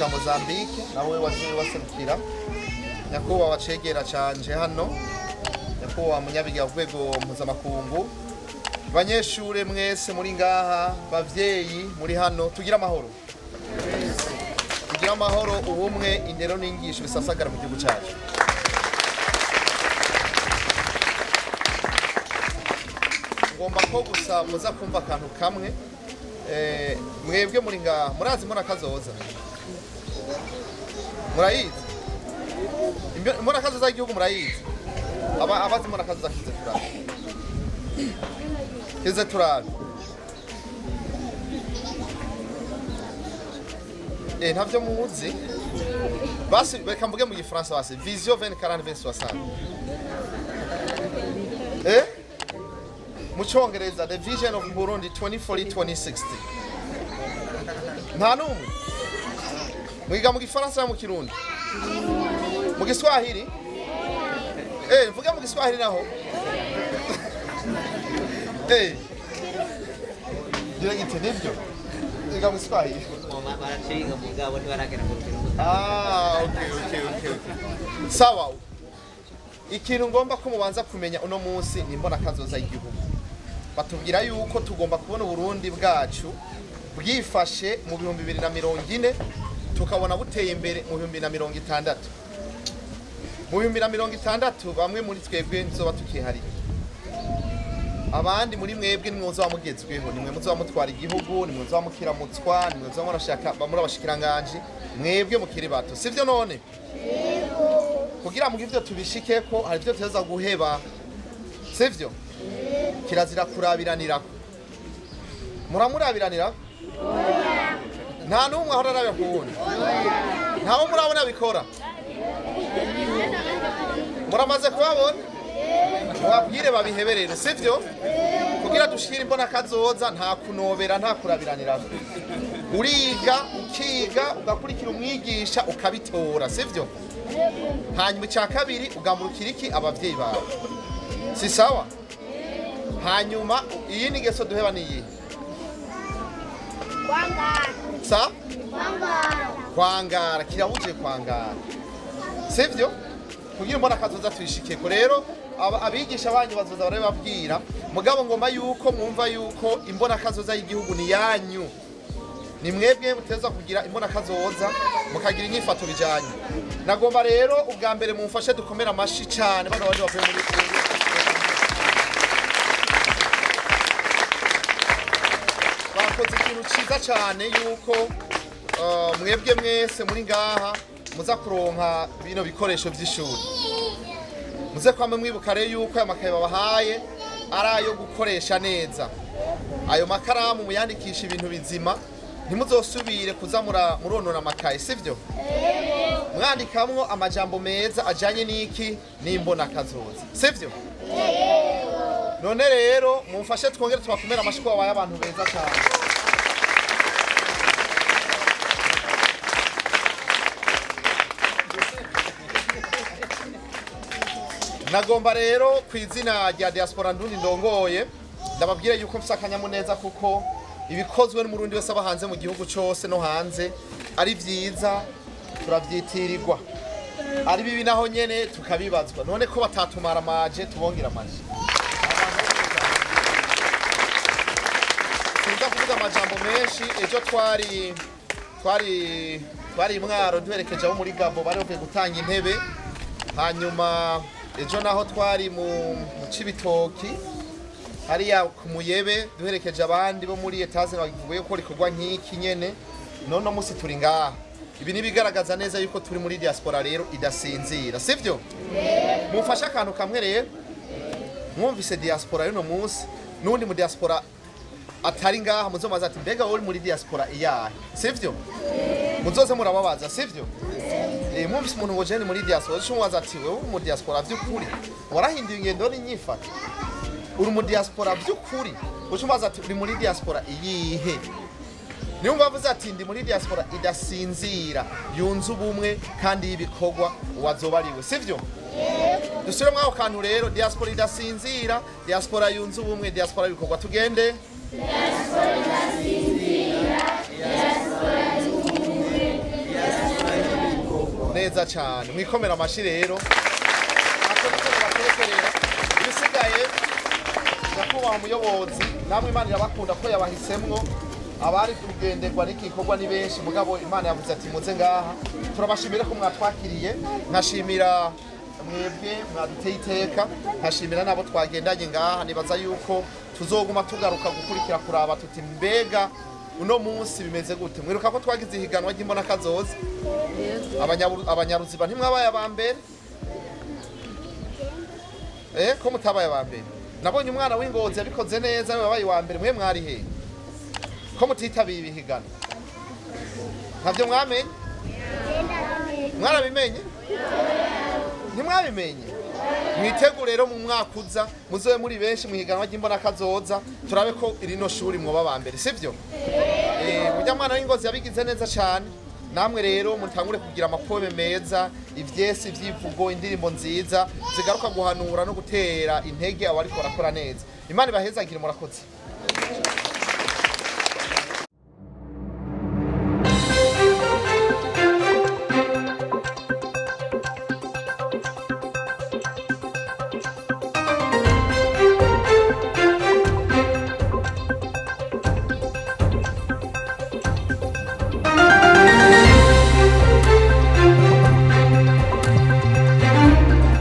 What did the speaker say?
cha Mozambique nawe waje waserukira nyakubahwa wacegera canje hano nyakubahwa munyabiga rwego mpuzamakungu banyeshure mwese muri ngaha bavyeyi muri hano tugira amahoro ubumwe indero n'ingisho bisasagara mu gihugu cyacu. Ngomba ko gusa muza kumva akantu kamwe mwebwe muri ngaha murazi mbona kazoza murayizi mbona kazoza igihugu murayizi abazi mbona kazoza kize turabe ntavyo muzi basi reka mvuge mu gifaransa basi vision 2040-2060 mu cyongereza the vision of Burundi 2040-2060 nta numwe mwiga mu gifaransa mu kirundi mu giswahili mvuge mu giswahili naho gira gite nivyo mwiga mu giswahili okay. Sawa. Ikintu ngomba ko mubanza kumenya uno munsi ni mbona kazoza y'igihugu. Batubwira yuko tugomba kubona Burundi bwacu bwifashe mu 2040 tukabona buteye imbere mu 2060. Mu 2060 bamwe muri twebwe nzoba tukihari. Abandi muri mwebwe nimwozo bamugezweho nimwe muzo bamutwara igihugu nimwe muzo bamukiramutswa nimwe muzo bamurashaka bamura abashikiranganje mwebwe mukiri bato sivyo none kugira mu givyo tubishike ko hari byo teza guheba sivyo kirazira kurabiranira muramurabiranira nta numwe aho rarabe kuwundi ntawo murabona bikora muramaze kubabona wabwire babiheberere sivyo kugira dushire imbona kazoza nta kunobera nta kurabiranira uriga ukiga ugakurikira umwigisha ukabitora sivyo hanyuma cya kabiri ugamurukira iki abavyeyi bawe si sawa hanyuma iyi ni geso duheba niyi kwangara kirabuje kwangara sivyo kugira imbona kazoza tuyishike ko rero abigisha banyu bazoza barababwira mugabo ngoma yuko mwumva yuko imbona kazoza y'igihugu ni yanyu ni mwebwe muteza kugira imbona kazoza mukagira inyifato bijanye nagomba rero ubwa mbere mumfashe dukomera amashi cyane bano baje bavuye muri bakoze ikintu ciza cyane yuko mwebwe mwese muri ngaha muza kuronka bino bikoresho by'ishuri muze kwame mwibuka rero yuko aya makaye babahaye arayo gukoresha neza ayo makaramu muyandikisha ibintu bizima ntimuzosubire kuza muronona amakaye sivyo mwandikamwo amajambo meza ajanye n'iki n'imbona kazoza sivyo none rero mumfashe twongere tubakomera amashiko wabaye abantu beza cyane nagomba rero kwizina rya Diaspora Ndundi ndongoye ndababwira yuko mfise akanyamuneza kuko ibikozwe n'umurundi wese abahanze mu gihugu cyose no hanze ari vyiza turavyitirirwa ari bibi naho nyene tukabibazwa none ko batatumara amaje tubongira amaje sinza kuvuga amajambo menshi ejo twari Mwaro duherekeje abo muri Gabo bari bavuye gutanga intebe hanyuma ejo naho twari mu Cibitoki hariya ku Muyebe duherekeje abandi bo muri etaze bavuye ko rikorwa nk'iki nyene none musi turi ngaha ibi nibigaragaza neza yuko turi muri diaspora rero idasinzira sivyo mufasha akantu kamwe rero mwumvise diaspora rero musi nundi mu diaspora atari ngaha muzomaza ati mbega uri muri diaspora iyahe sivyo muzoze murababaza sivyo mwumvise umuntu ngo jene muri diaspora cyumubaza ati wewe mu diaspora by'ukuri warahinduye ingendo n'inyifata uri mu diaspora by'ukuri ucyumubaza ati uri muri diaspora iyihe niyo mbavuze ati ndi muri diaspora idasinzira yunze ubumwe kandi y'ibikorwa wazobariwe sivyo dushyire mwaho kantu rero diaspora idasinzira diaspora yunze ubumwe diaspora y'ibikorwa tugende diaspora idasinzira diaspora yunze ubumwe neza cyane mwikomera amashi rero batekerera ibisigaye nyakubahwa umuyobozi namwe Imana irabakunda ko yabahisemwo abari kugenderwa n'igikorwa ni benshi mugabo Imana yavuze ati muze ngaha turabashimira ko mwatwakiriye nkashimira mwebwe mwaduteye iteka nkashimira nabo twagendanye ngaha nibaza yuko tuzoguma tugaruka gukurikira kuraba tuti mbega uno munsi bimeze gute mwiruka ko twagize ihiganwa ry'imbona kazoza abanyaruziba ntimwabaye abambere ko mutabaye abambere nabonye umwana w'ingozi yabikoze neza wabaye wa mbere mwe mwari he ko mutitabiye ibihigano ntabyo mwamenye mwarabimenye ntimwabimenye mwitegure rero mu mwaka uza muzobe muri benshi mu higanwa ry'imbona kazoza turabe ko irino shuri mwoba abambere sivyo burya mwana w'ingozi yabigize neza cyane namwe rero mutangure kugira amapobe meza ivyesi vyivugo indirimbo nziza zigaruka guhanura no gutera intege abariko barakora neza Imana ibahezagire murakoze